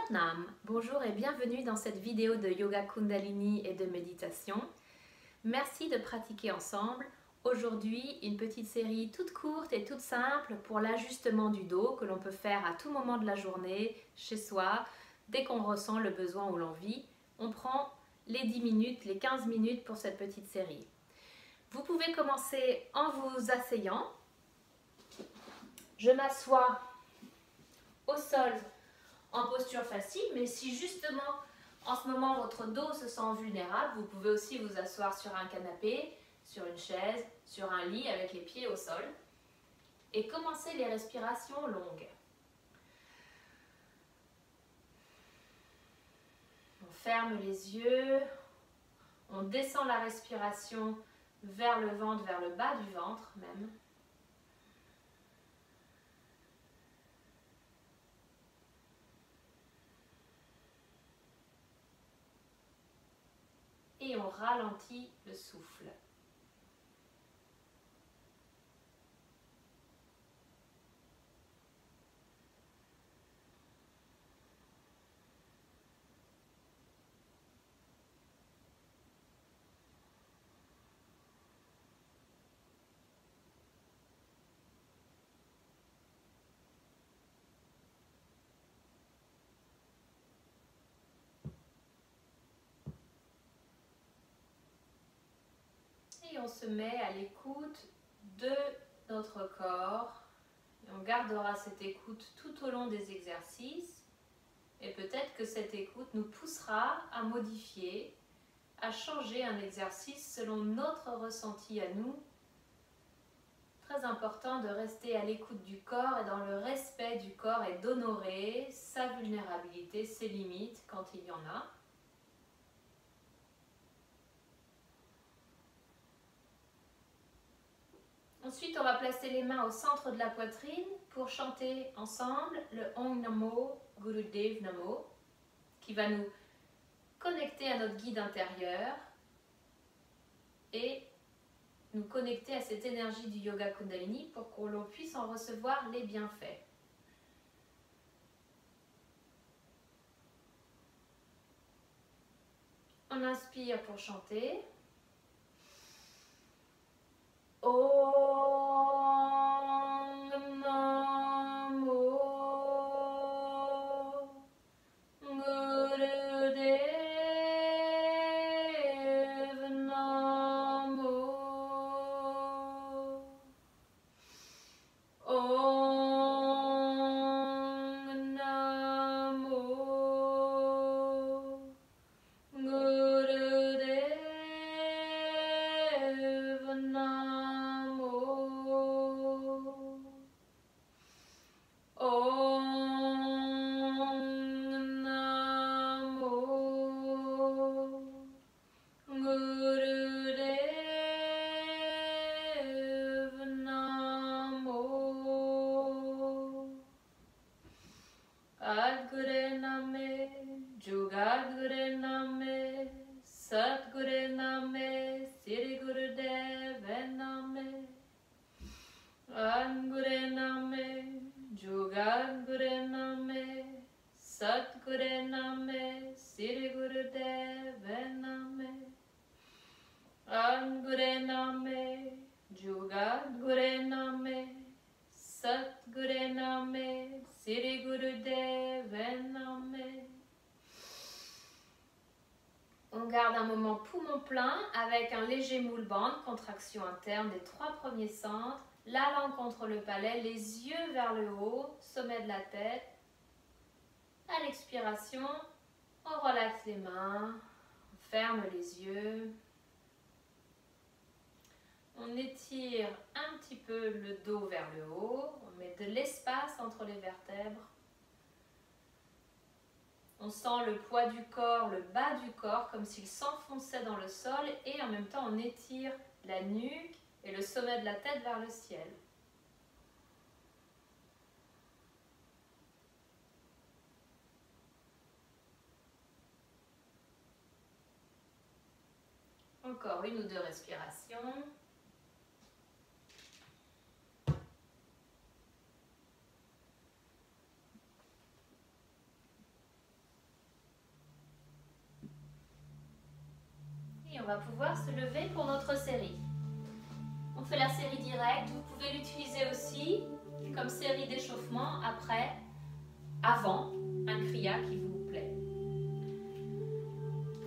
Sat Nam, bonjour et bienvenue dans cette vidéo de Yoga Kundalini et de méditation. Merci de pratiquer ensemble. Aujourd'hui, une petite série toute courte et toute simple pour l'ajustement du dos que l'on peut faire à tout moment de la journée, chez soi, dès qu'on ressent le besoin ou l'envie. On prend les 10 minutes, les 15 minutes pour cette petite série. Vous pouvez commencer en vous asseyant. Je m'assois au sol en posture facile, mais si justement en ce moment votre dos se sent vulnérable, vous pouvez aussi vous asseoir sur un canapé, sur une chaise, sur un lit avec les pieds au sol et commencer les respirations longues. On ferme les yeux, on descend la respiration vers le ventre, vers le bas du ventre même. Et on ralentit le souffle. Et on se met à l'écoute de notre corps. Et on gardera cette écoute tout au long des exercices. Et peut-être que cette écoute nous poussera à modifier, à changer un exercice selon notre ressenti à nous. Très important de rester à l'écoute du corps et dans le respect du corps et d'honorer sa vulnérabilité, ses limites quand il y en a. Ensuite, on va placer les mains au centre de la poitrine pour chanter ensemble le Om Namo Gurudev Namo, qui va nous connecter à notre guide intérieur et nous connecter à cette énergie du Yoga Kundalini pour que l'on puisse en recevoir les bienfaits. On inspire pour chanter. Om Namo Gurudev Namo. Om Namo Gurudev Namo. Om Namo Gurudev Namo. Adgure Name, Jugadgure Name, Satgure Name, Siri Gurudev Name. Adgure Name, Jugadgure Name, Satgure Name, Siri Gurudev Name. Adgure Name, Jugadgure Name, Satgure Name, Siri Gurudev Name. On garde un moment poumon plein avec un léger moule bande, contraction interne des 3 premiers centres, la langue contre le palais, les yeux vers le haut, sommet de la tête. À l'expiration, on relaxe les mains, on ferme les yeux. On étire un petit peu le dos vers le haut, on met de l'espace entre les vertèbres. On sent le poids du corps, le bas du corps, comme s'il s'enfonçait dans le sol et en même temps on étire la nuque et le sommet de la tête vers le ciel. Encore une ou deux respirations. on va pouvoir se lever pour notre série. On fait la série directe, vous pouvez l'utiliser aussi comme série d'échauffement après, avant un kriya qui vous plaît.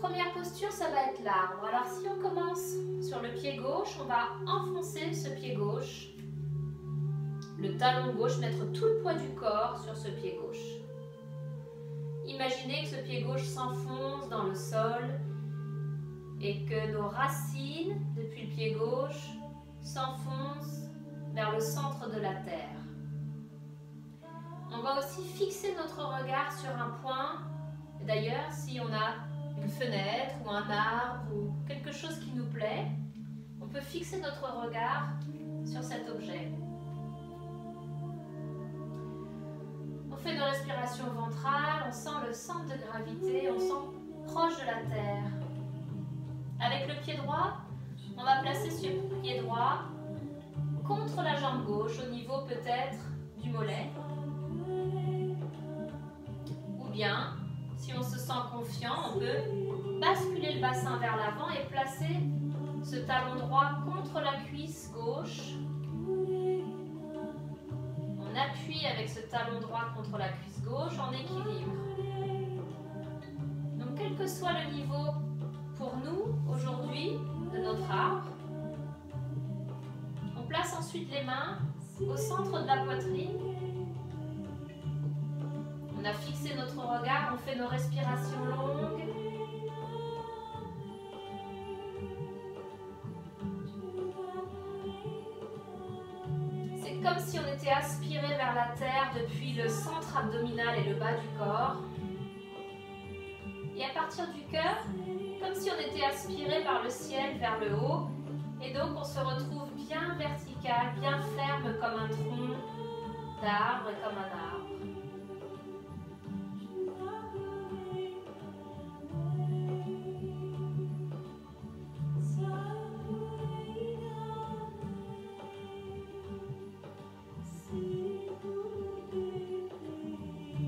Première posture, ça va être l'arbre. Alors si on commence sur le pied gauche, on va enfoncer ce pied gauche, le talon gauche, mettre tout le poids du corps sur ce pied gauche. Imaginez que ce pied gauche s'enfonce dans le sol et que nos racines, depuis le pied gauche, s'enfoncent vers le centre de la terre. On va aussi fixer notre regard sur un point. D'ailleurs, si on a une fenêtre ou un arbre ou quelque chose qui nous plaît, on peut fixer notre regard sur cet objet. On fait nos respirations ventrales, on sent le centre de gravité, on sent proche de la terre. Avec le pied droit, on va placer ce pied droit contre la jambe gauche, au niveau peut-être du mollet. Ou bien, si on se sent confiant, on peut basculer le bassin vers l'avant et placer ce talon droit contre la cuisse gauche. On appuie avec ce talon droit contre la cuisse gauche en équilibre. Donc, quel que soit le niveau pour nous, aujourd'hui, de notre arbre, on place ensuite les mains au centre de la poitrine. On a fixé notre regard, on fait nos respirations longues. C'est comme si on était aspiré vers la terre depuis le centre abdominal et le bas du corps. Et à partir du cœur, comme si on était aspiré par le ciel vers le haut. Et donc on se retrouve bien vertical, bien ferme comme un tronc d'arbre et comme un arbre.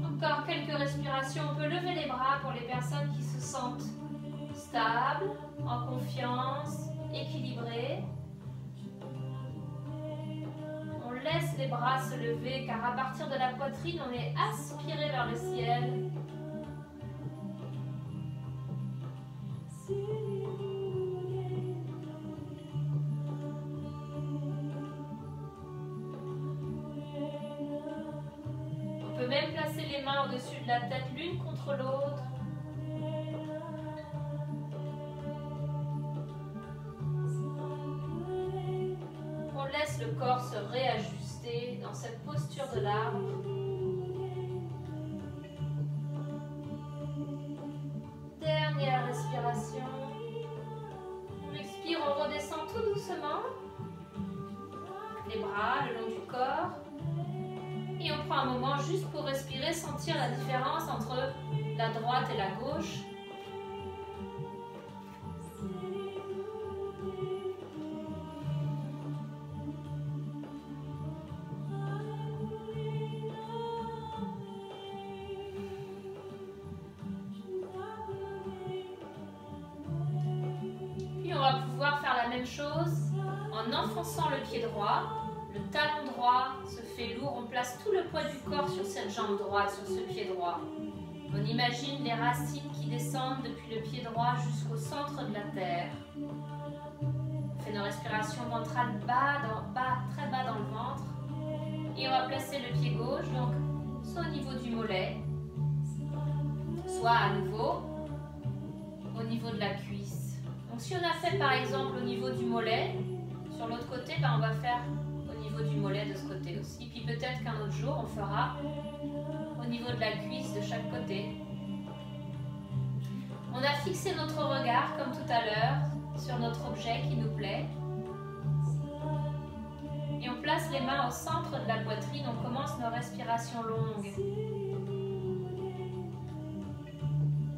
Encore quelques respirations. On peut lever les bras pour les personnes qui se sentent stables, en confiance, équilibrées. On laisse les bras se lever car à partir de la poitrine, on est aspiré vers le ciel. On peut même placer les mains au-dessus de la tête l'une contre l'autre. On laisse le corps se réajuster dans cette posture de l'arbre. Dernière respiration. On expire, on redescend tout doucement. Les bras le long du corps. Et on prend un moment juste pour respirer, sentir la différence entre la droite et la gauche. Puis on va pouvoir faire la même chose en enfonçant le pied droit. Le talon droit se fait lourd, on place tout le poids du corps sur cette jambe droite, sur ce pied droit. On imagine les racines qui descendent depuis le pied droit jusqu'au centre de la terre. On fait nos respirations ventrales très bas dans le ventre. Et on va placer le pied gauche, donc soit au niveau du mollet, soit à nouveau au niveau de la cuisse. Donc si on a fait par exemple au niveau du mollet, sur l'autre côté, on va faire du mollet de ce côté aussi. Puis peut-être qu'un autre jour, on fera au niveau de la cuisse de chaque côté. On a fixé notre regard, comme tout à l'heure, sur notre objet qui nous plaît. Et on place les mains au centre de la poitrine. On commence nos respirations longues.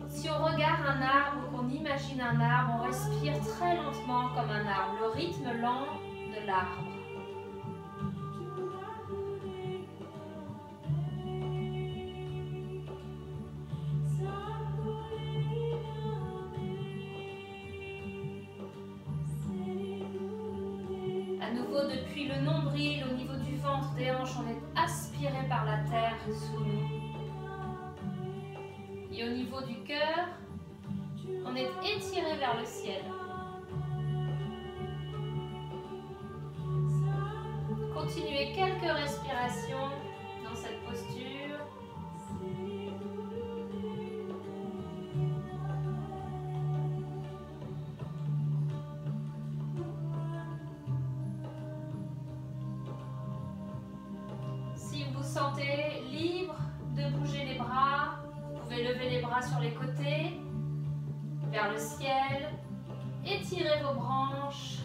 Si on regarde un arbre ou qu'on imagine un arbre, on respire très lentement comme un arbre, le rythme lent de l'arbre. nombril, au niveau du ventre, des hanches, on est aspiré par la terre sous nous. Et au niveau du cœur, on est étiré vers le ciel. Continuez quelques respirations dans cette posture. Si vous vous sentez libre de bouger les bras, vous pouvez lever les bras sur les côtés, vers le ciel, étirez vos branches.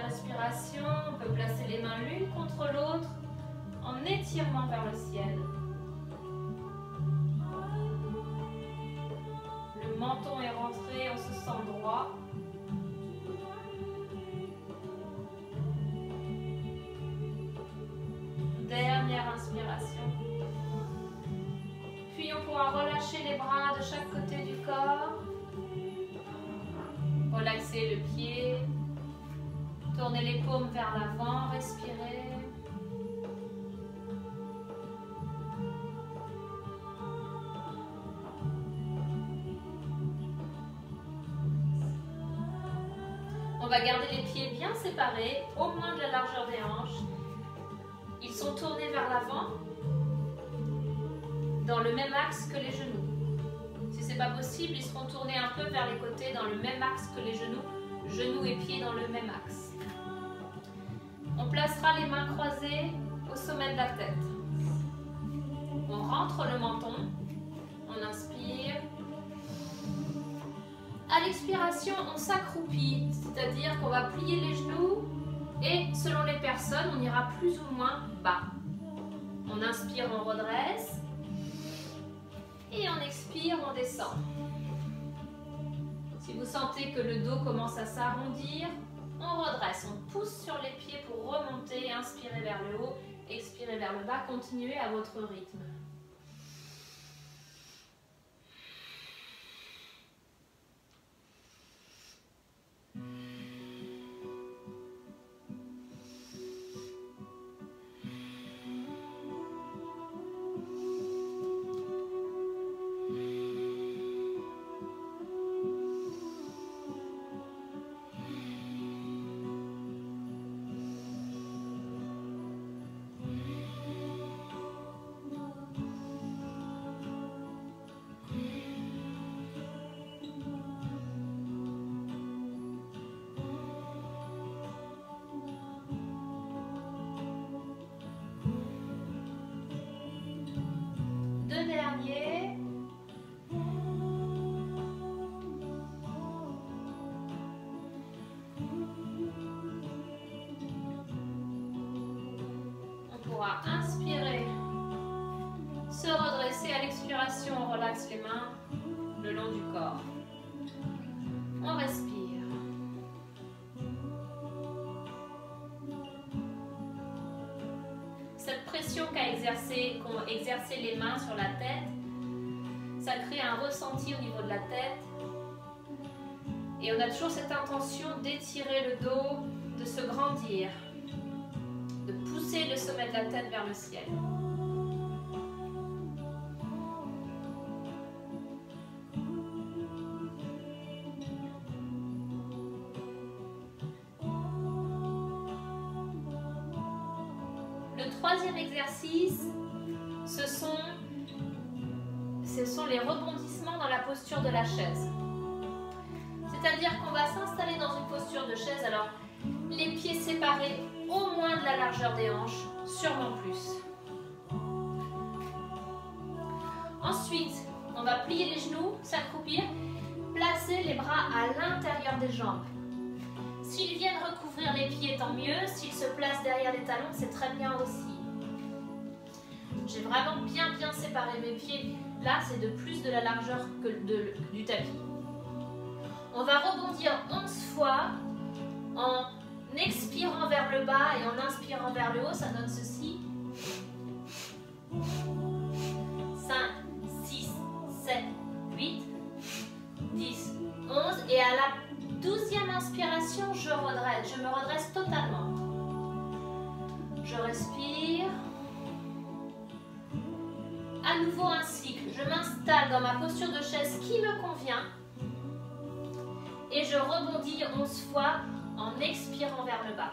Respiration, on peut placer les mains l'une contre l'autre en étirement vers le ciel. Le menton est rentré, on se sent droit. Dernière inspiration. Puis on pourra relâcher les bras de chaque côté du corps. Relaxer le pied. Tournez les paumes vers l'avant, respirez. On va garder les pieds bien séparés, au moins de la largeur des hanches. Ils sont tournés vers l'avant, dans le même axe que les genoux. Si ce n'est pas possible, ils seront tournés un peu vers les côtés, dans le même axe que les genoux. Genoux et pieds dans le même axe. On placera les mains croisées au sommet de la tête. On rentre le menton. On inspire. À l'expiration, on s'accroupit, c'est-à-dire qu'on va plier les genoux et selon les personnes, on ira plus ou moins bas. On inspire, on redresse et on expire, on descend. Si vous sentez que le dos commence à s'arrondir, on redresse, on pousse sur les pieds pour remonter, inspirez vers le haut, expirez vers le bas, continuez à votre rythme. Dernier. On pourra inspirer, se redresser. À l'expiration, on relaxe les mains le long du corps. On respire. Cette pression qu'ont exercé les mains sur la tête, ça crée un ressenti au niveau de la tête. Et on a toujours cette intention d'étirer le dos, de se grandir, de pousser le sommet de la tête vers le ciel. Le troisième exercice, ce sont les rebondissements dans la posture de la chaise. C'est-à-dire qu'on va s'installer dans une posture de chaise, alors les pieds séparés au moins de la largeur des hanches, sûrement plus. Ensuite, on va plier les genoux, s'accroupir, placer les bras à l'intérieur des jambes. S'ils viennent recouvrir les pieds, tant mieux. S'ils se placent derrière les talons, c'est très bien aussi. J'ai vraiment bien séparé mes pieds. Là, c'est de plus de la largeur que du tapis. On va rebondir 11 fois en expirant vers le bas et en inspirant vers le haut. Ça donne ceci. 5, 6, 7, 8, 10, 11. Et à la 12e inspiration, je me redresse totalement. Je respire. À nouveau un cycle. Je m'installe dans ma posture de chaise qui me convient. Et je rebondis 11 fois en expirant vers le bas.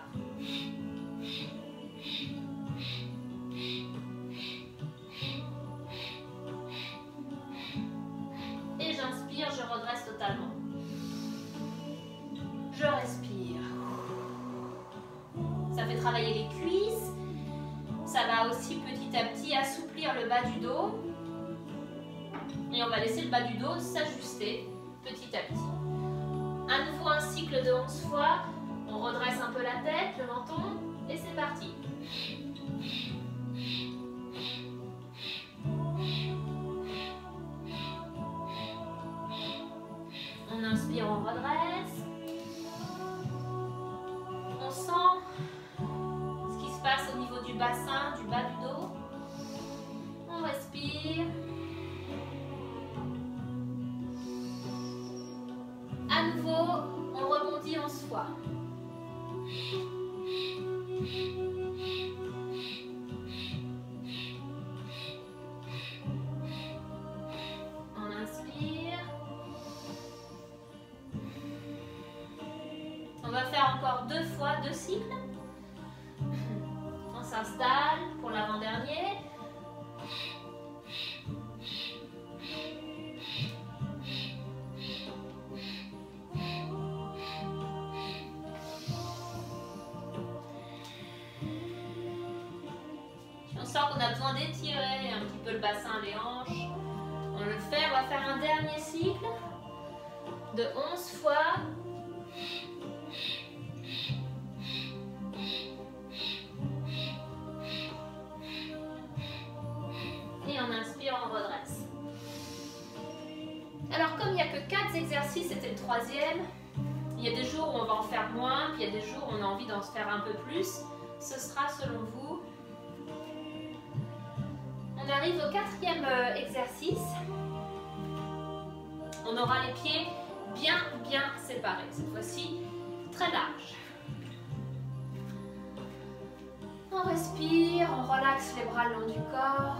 Et j'inspire, je redresse totalement. Je respire. Ça fait travailler les cuisses. Ça va aussi petit à petit assouplir le bas du dos. Et on va laisser le bas du dos s'ajuster petit à petit. À nouveau un cycle de 11 fois. On redresse un peu la tête, le menton. Et c'est parti. On inspire, on redresse. On sent ce qui se passe au niveau du bassin, du bas du dos. On respire. À nouveau, on rebondit 11 fois. On inspire. On va faire encore 2 fois, 2 cycles. On s'installe pour l'avant-dernier. On sent qu'on a besoin d'étirer un petit peu le bassin, les hanches. On le fait, on va faire un dernier cycle de 11 fois. Et on inspire, on redresse. Alors comme il n'y a que 4 exercices, c'était le 3e, il y a des jours où on va en faire moins, puis il y a des jours où on a envie d'en faire un peu plus. Ce sera selon vous. On arrive au 4e exercice. On aura les pieds bien séparés. Cette fois-ci, très large. On respire, on relaxe les bras le long du corps.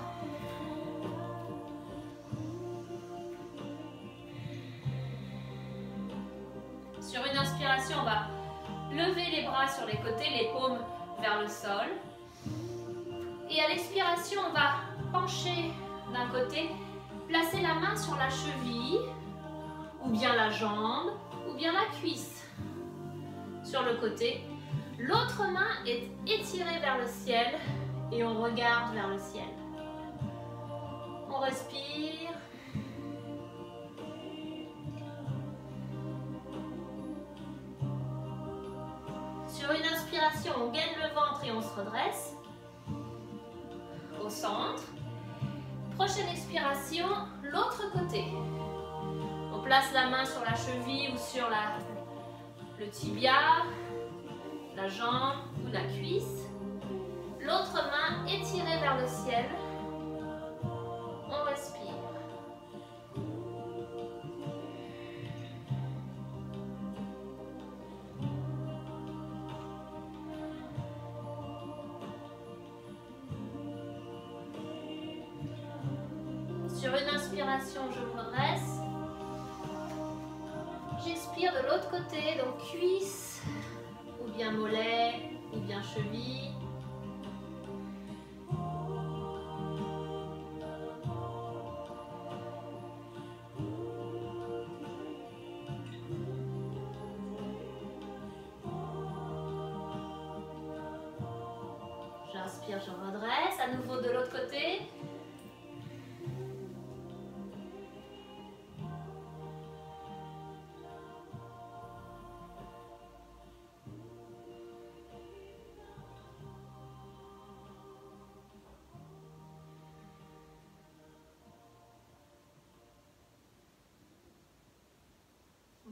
Sur une inspiration, on va lever les bras sur les côtés, les paumes vers le sol. Et à l'expiration, on va pencher d'un côté, placer la main sur la cheville, ou bien la jambe, ou bien la cuisse sur le côté. L'autre main est étirée vers le ciel et on regarde vers le ciel. On respire. Sur une inspiration, on gaine le ventre et on se redresse. Au centre. Prochaine expiration, l'autre côté. On place la main sur la cheville ou sur le tibia, la jambe ou la cuisse. L'autre main étirée vers le ciel. On respire. Sur une inspiration, je me redresse. J'expire de l'autre côté, donc cuisse, ou bien mollet, ou bien cheville. J'inspire, je redresse. À nouveau de l'autre côté.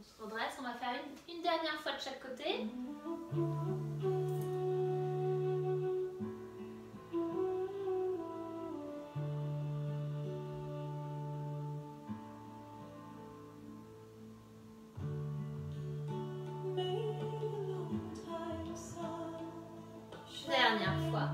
On se redresse, on va faire une dernière fois de chaque côté. Dernière fois.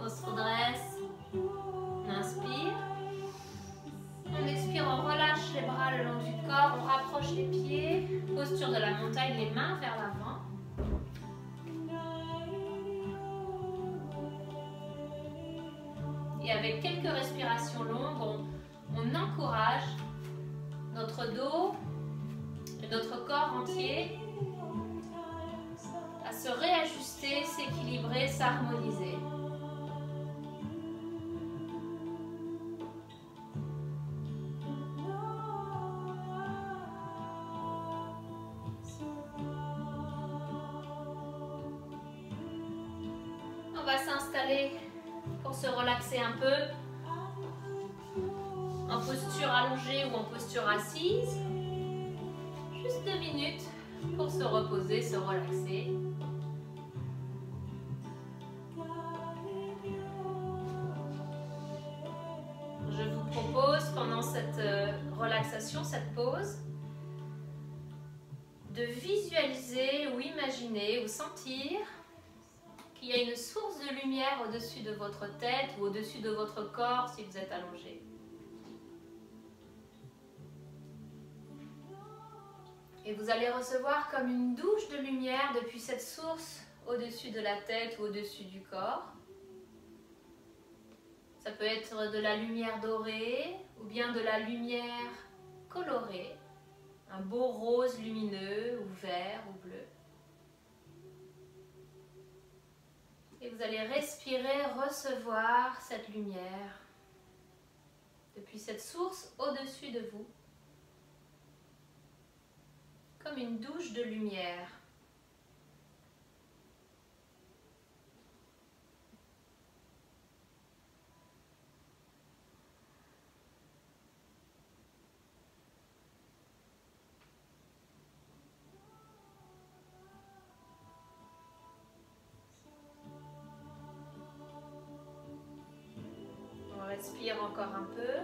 On se redresse, on inspire, on expire, on relâche les bras le long du corps, on rapproche les pieds, posture de la montagne, les mains vers l'avant. Et avec quelques respirations longues, on encourage notre dos et notre corps entier à se réajuster, s'équilibrer, s'harmoniser. On va s'installer pour se relaxer un peu en posture allongée ou en posture assise. Juste 2 minutes pour se reposer, se relaxer. Je vous propose pendant cette relaxation, cette pause, de visualiser ou imaginer ou sentir qu'il y a une source de lumière au-dessus de votre tête ou au-dessus de votre corps si vous êtes allongé. Et vous allez recevoir comme une douche de lumière depuis cette source au-dessus de la tête ou au-dessus du corps. Ça peut être de la lumière dorée ou bien de la lumière colorée, un beau rose lumineux ou vert ou bleu. Et vous allez respirer, recevoir cette lumière depuis cette source au-dessus de vous, comme une douche de lumière. On respire encore un peu.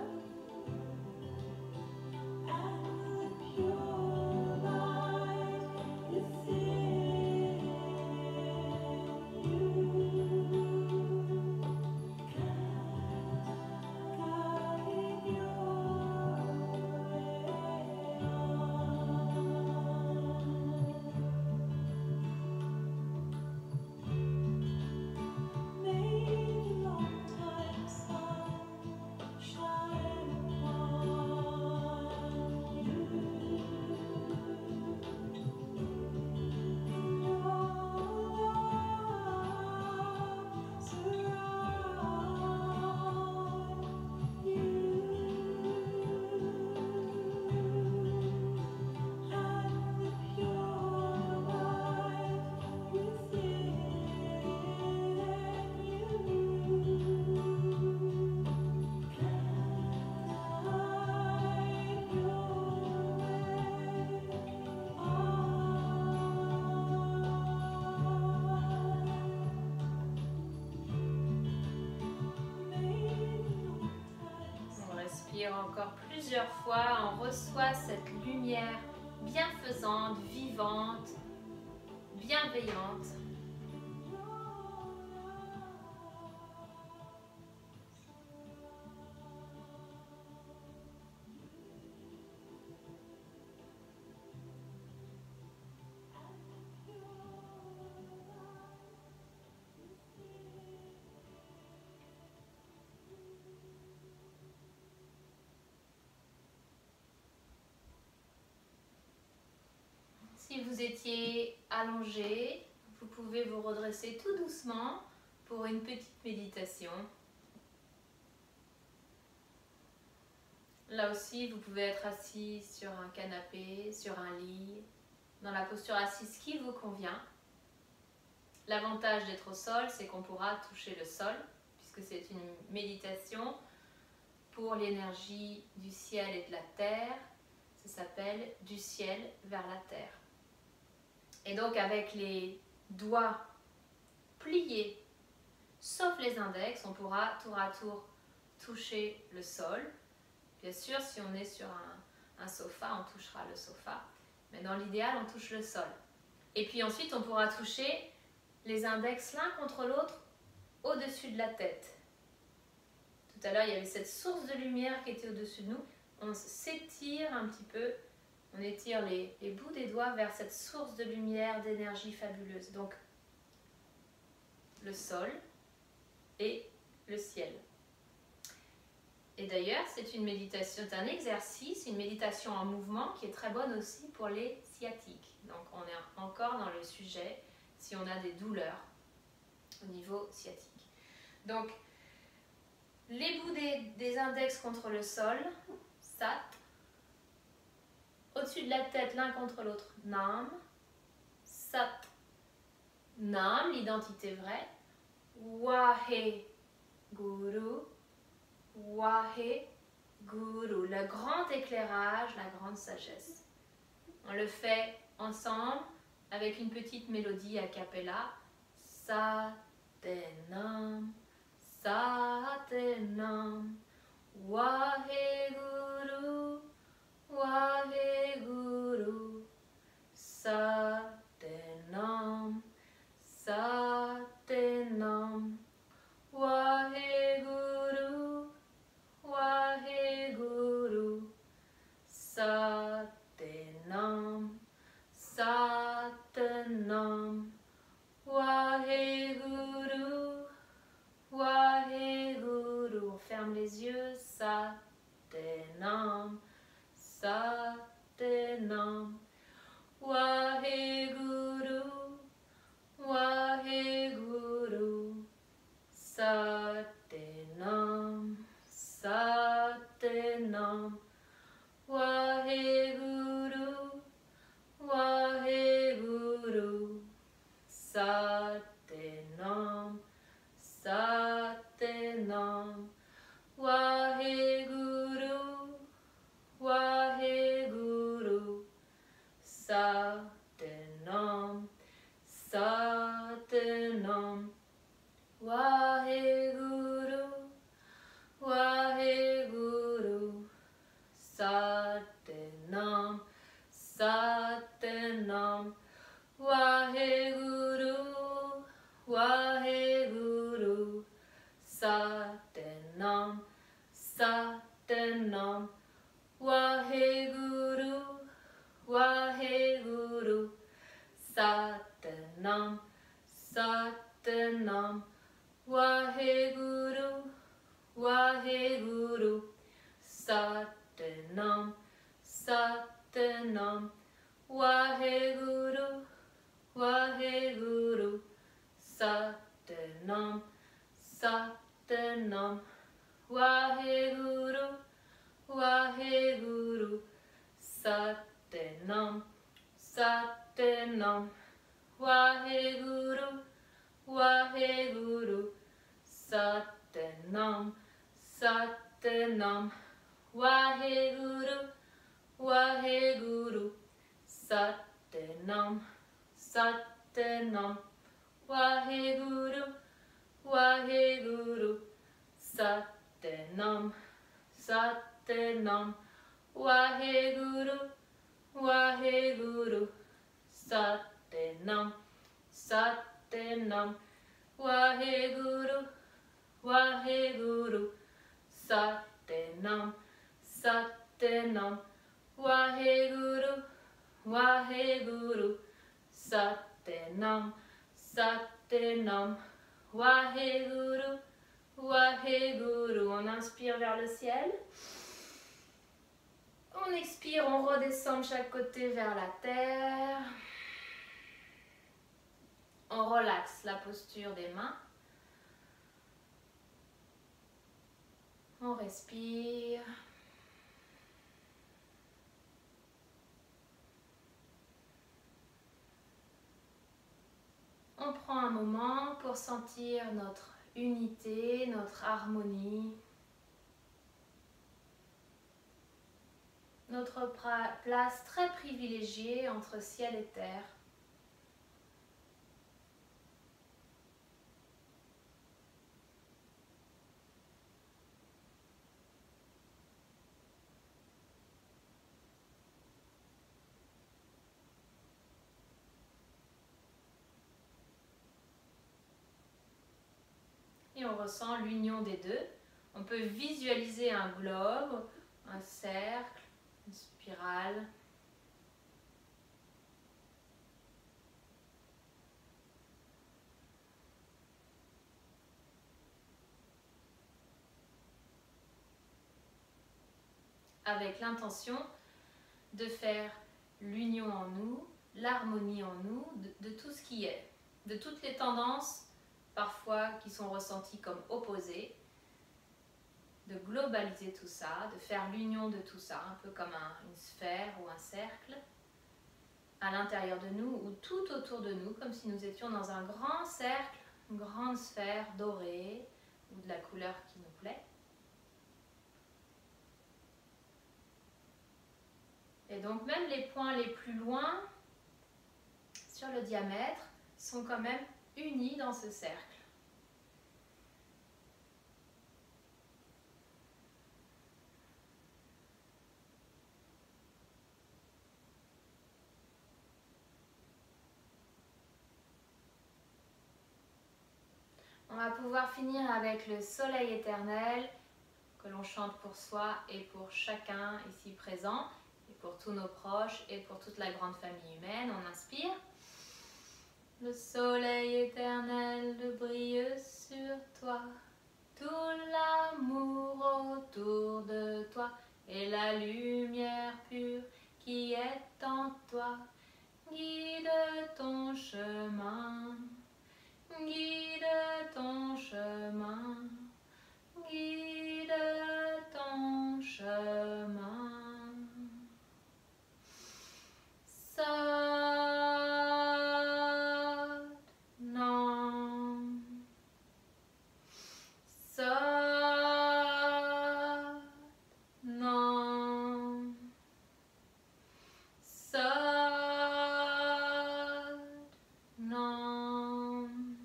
Encore plusieurs fois, on reçoit cette lumière bienfaisante, vivante, bienveillante. Si vous étiez allongé, vous pouvez vous redresser tout doucement pour une petite méditation. Là aussi, vous pouvez être assis sur un canapé, sur un lit, dans la posture assise qui vous convient. L'avantage d'être au sol, c'est qu'on pourra toucher le sol, puisque c'est une méditation pour l'énergie du ciel et de la terre. Ça s'appelle du ciel vers la terre. Et donc avec les doigts pliés, sauf les index, on pourra tour à tour toucher le sol. Bien sûr, si on est sur un sofa, on touchera le sofa. Mais dans l'idéal, on touche le sol. Et puis ensuite, on pourra toucher les index l'un contre l'autre au-dessus de la tête. Tout à l'heure, il y avait cette source de lumière qui était au-dessus de nous. On s'étire un petit peu, on étire les bouts des doigts vers cette source de lumière, d'énergie fabuleuse. Donc, le sol et le ciel. Et d'ailleurs, c'est une méditation, c'est un exercice, une méditation en mouvement qui est très bonne aussi pour les sciatiques. Donc, on est encore dans le sujet si on a des douleurs au niveau sciatique. Donc, les bouts des index contre le sol, sat. Au-dessus de la tête, l'un contre l'autre, nam. Sat, nam, l'identité vraie. Wahe, guru. Wahe, guru, le grand éclairage, la grande sagesse. On le fait ensemble avec une petite mélodie a cappella. Satenam, Satenam, Waheguru, Waheguru, Satenam, Satenam, Waheguru, Waheguru, Satenam, Satenam, Waheguru, Waheguru. On ferme les yeux. Satenam, Satenam, Waheguru, Waheguru, Satenam, Satenam, Waheguru, Waheguru, Satenam, Satenam, Waheguru, Waheguru, Satenam, Satenam, Waheguru, Waheguru, Satenam, Satenam, Waheguru, Waheguru, Satenam, Satenam, Waheguru, Waheguru, Satenam, Satenam, Waheguru, Waheguru, Satenam, Satenam, Waheguru, Waheguru, Satenam, Satenam, Waheguru, Waheguru, Satenam, Satenam, Waheguru, Waheguru, Satenam, Satenam, Waheguru, Waheguru, Satenam, Satenam, Waheguru, Waheguru, Satenam, Satenam, Waheguru, Waheguru, Satenam, Satenam, Waheguru, Waheguru, Satenam, Satenam, Waheguru, Waheguru, Satenam, Satenam, Waheguru, Waheguru. On inspire vers le ciel. On expire, on redescend de chaque côté vers la terre. On relaxe la posture des mains. On respire. on prend un moment pour sentir notre unité, notre harmonie, notre place très privilégiée entre ciel et terre. Et on ressent l'union des deux. On peut visualiser un globe, un cercle, une spirale. Avec l'intention de faire l'union en nous, l'harmonie en nous, de tout ce qui est, de toutes les tendances parfois qui sont ressenties comme opposées, de globaliser tout ça, de faire l'union de tout ça, un peu comme une sphère ou un cercle, à l'intérieur de nous ou tout autour de nous, comme si nous étions dans un grand cercle, une grande sphère dorée ou de la couleur qui nous plaît. Et donc même les points les plus loin sur le diamètre sont quand même unis dans ce cercle. On va pouvoir finir avec le soleil éternel que l'on chante pour soi et pour chacun ici présent, et pour tous nos proches et pour toute la grande famille humaine. On inspire. Le soleil éternel brille sur toi, tout l'amour autour de toi et la lumière pure qui est en toi. Guide ton chemin, guide ton chemin, guide ton chemin. Nam. Nam. Nam.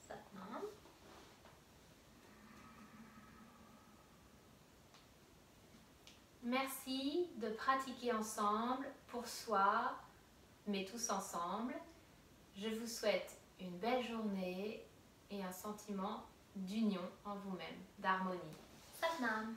Satnam. Merci de pratiquer ensemble, pour soi, mais tous ensemble. Je vous souhaite une belle journée et un sentiment d'union en vous-même, d'harmonie. Satnam.